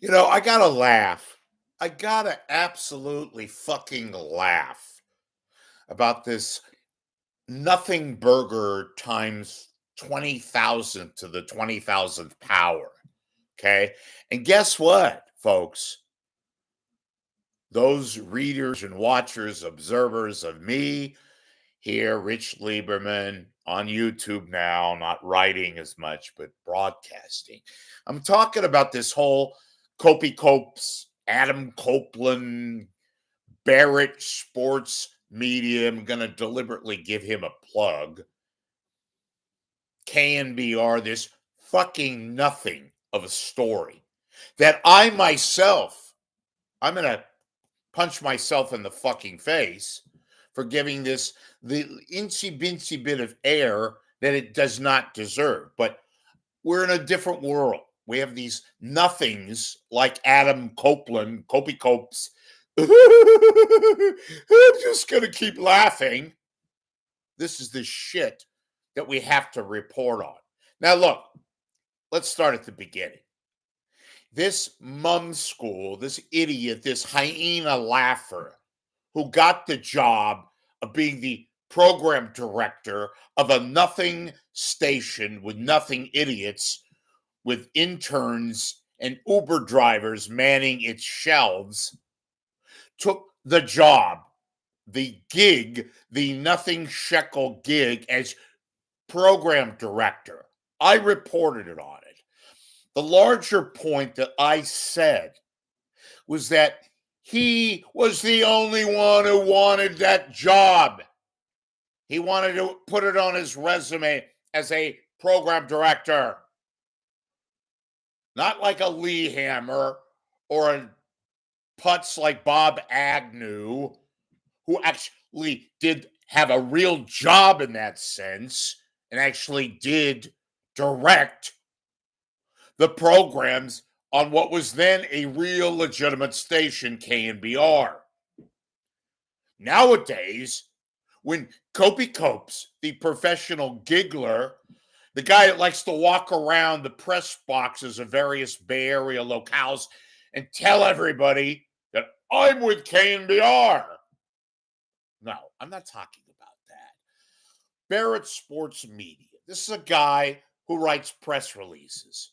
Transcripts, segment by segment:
I gotta laugh. I gotta absolutely fucking laugh about this nothing burger times 20,000 to the 20,000th power. Okay. And guess what, folks? Those readers and watchers, observers of me here, Rich Lieberman, on YouTube now, not writing as much, but broadcasting. I'm talking about this whole Copie Copes, Adam Copeland, Barrett sports media. I'm going to deliberately give him a plug. KNBR, this fucking nothing of a story that I myself, I'm going to punch myself in the fucking face for giving this the incy bincy bit of air that it does not deserve. But we're in a different world. We have these nothings like Adam Copeland, Copie Copes. I'm just going to keep laughing. This is the shit that we have to report on. Now, look, let's start at the beginning. This mum school, this idiot, this hyena laugher who got the job of being the program director of a nothing station with nothing idiots, with interns and Uber drivers manning its shelves, took the job, the gig, the nothing shekel gig as program director. I reported it on it. The larger point that I said was that he was the only one who wanted that job. He wanted to put it on his resume as a program director. Not like a Lee Hammer or a putz like Bob Agnew, who actually did have a real job in that sense and actually did direct the programs on what was then a real legitimate station, KNBR. Nowadays, when Copie Copes, the professional giggler, the guy that likes to walk around the press boxes of various Bay Area locales and tell everybody that I'm with KNBR. No, I'm not talking about that. Barrett Sports Media. This is a guy who writes press releases.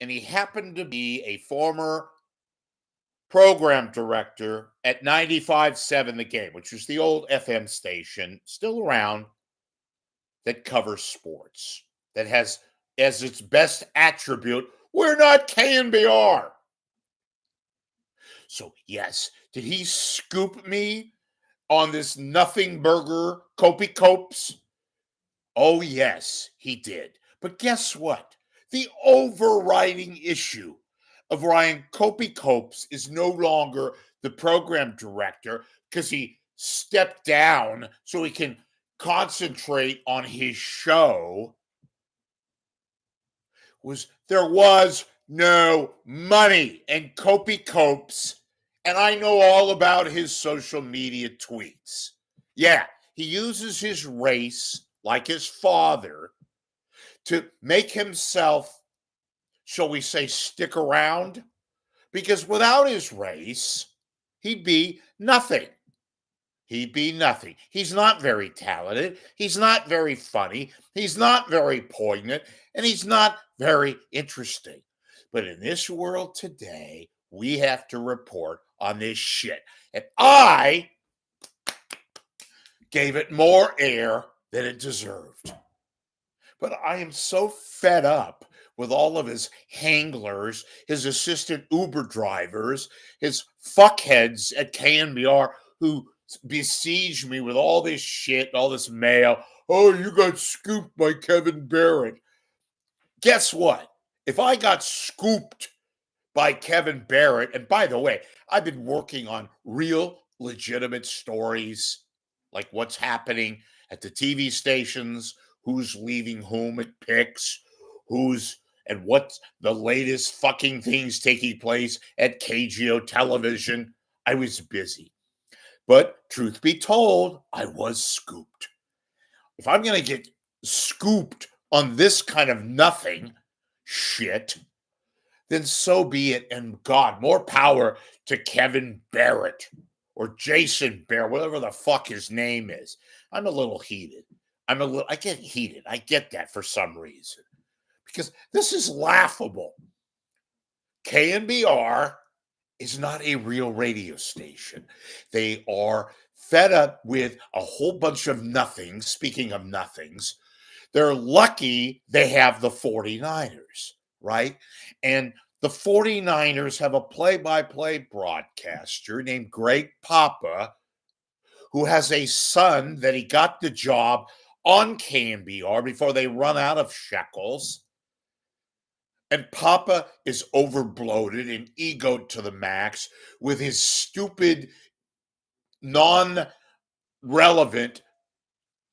And he happened to be a former program director at 95.7 The Game, which was the old FM station, still around, that covers sports, that has as its best attribute, we're not KNBR. So, yes, did he scoop me on this nothing burger, Copie Copes? Oh, yes, he did. But guess what? The overriding issue of Ryan Copie Copes is no longer the program director because he stepped down so he can concentrate on his show. There was no money, and Copie Copes, and I know all about his social media tweets. Yeah, he uses his race, like his father, to make himself, shall we say, stick around, because without his race, he'd be nothing. He'd be nothing. He's not very talented. He's not very funny. He's not very poignant. And he's not very interesting. But in this world today, we have to report on this shit. And I gave it more air than it deserved. But I am so fed up with all of his hanglers, his assistant Uber drivers, his fuckheads at KNBR who besiege me with all this shit, all this mail. Oh, you got scooped by Kevin Barrett. Guess what? If I got scooped by Kevin Barrett, and by the way, I've been working on real legitimate stories like what's happening at the TV stations, who's leaving whom at picks, who's and what's the latest fucking things taking place at KGO television. I was busy. But truth be told, I was scooped. If I'm going to get scooped on this kind of nothing shit, then so be it. And God, more power to Kevin Barrett or Jason Barrett, whatever the fuck his name is. I'm a little heated. I get heated. I get that for some reason because this is laughable. KNBR is not a real radio station. They are fed up with a whole bunch of nothings. Speaking of nothings, they're lucky they have the 49ers, right? And the 49ers have a play-by-play broadcaster named Greg Papa, who has a son that he got the job on KNBR before they run out of shekels. And Papa is overbloated and egoed to the max with his stupid, non-relevant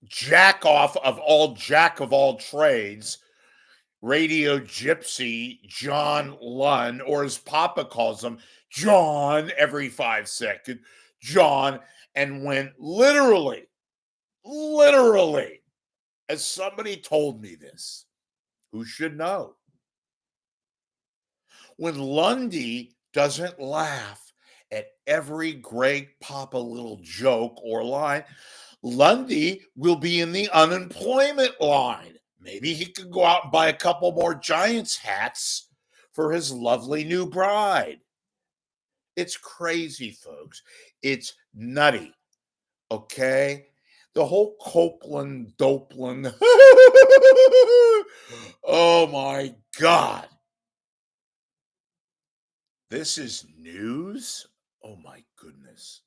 jack of all trades, radio gypsy John Lunn, or as Papa calls him, John, every 5 seconds, John. And when literally, as somebody told me this, who should know, when Lundy doesn't laugh at every Greg Papa little joke or line, Lundy will be in the unemployment line. Maybe he could go out and buy a couple more Giants hats for his lovely new bride. It's crazy, folks. It's nutty. Okay? The whole Copeland, Dopeland. Oh my God. This is news? Oh my goodness.